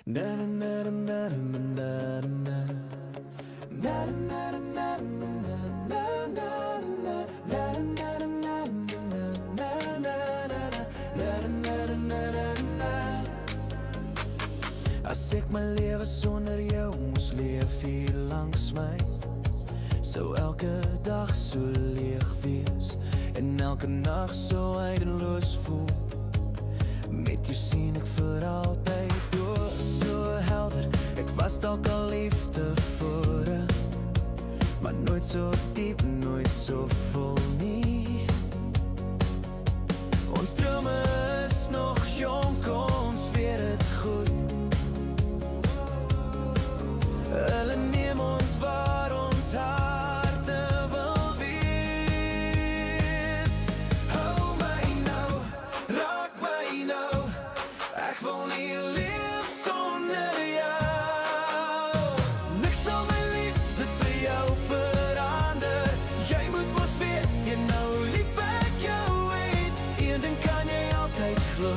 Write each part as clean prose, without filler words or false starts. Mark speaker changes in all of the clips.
Speaker 1: As ek my lewe sonder jou moes leef hier langs my, sou elke dag so leeg wees en elke nag so eindeloos voel. Met jou sien ek vir altyd door, so helder. Ek was dalk al liefde vore, maar nooit so diep, nooit so vol nie. Ons drome is nog jonk, ons weet het goed. Hulle neem ons waar ons harte wil wees. Hou my nou, raak my nou, ek wil nie leef sonder jou. Niks sal my liefde vir jou verander. Jy moet mos weet, jy nou lief ek jou het. Een ding kan jy altyd glo,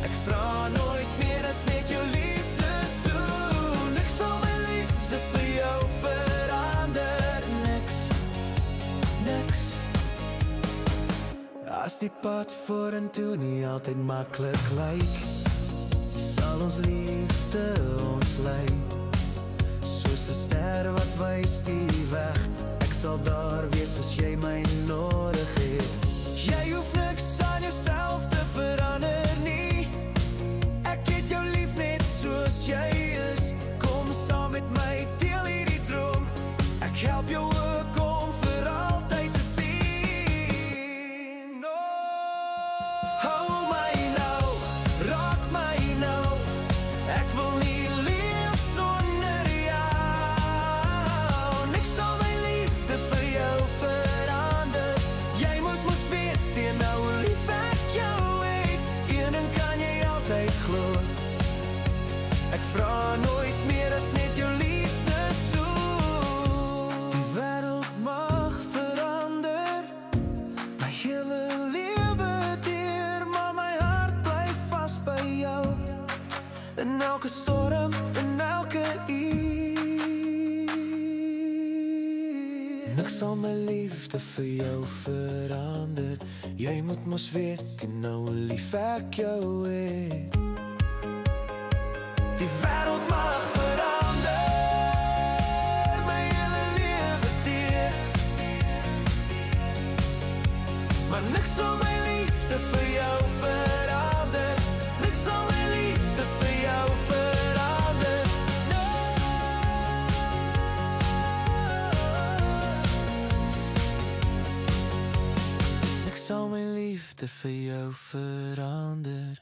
Speaker 1: ek vra nooit meer as net jou liefde soen. Niks sal my liefde vir jou verander. Niks, niks. As die pad vorentoe nie altyd maklik lyk, sal ons liefde ons lei. Soos 'n ster wat wys die weg, ek sal daar wees as jy my nodig het. Jy hoef niks aan jouself te verander nie, ek het jou lief net soos jy is. Kom saam met my, deel hierdie droom, ek help jou ook om vir altyd te sien. Oh. Hou my nou, raak my nou, ek wil nie leef sonder jou. Niks sal my liefde vir jou verander. Jy moet mos weet, teen nou lief ek jou het. Een ding kan jy altyd glo, ek vra nooit meer as net jou liefde soen. Die wêreld mag verander, my hele lewe deur, maar my hart bly vas by jou. In elke storm, in elke uur. Niks sal my liefde vir jou verander. Jy moet mos weet, jy nou lief ek jou het. Die wêreld mag verander, my hele lewe deur, maar niks sal my liefde vir jou verander. Niks sal my liefde vir jou verander. No. Niks sal my liefde vir jou verander.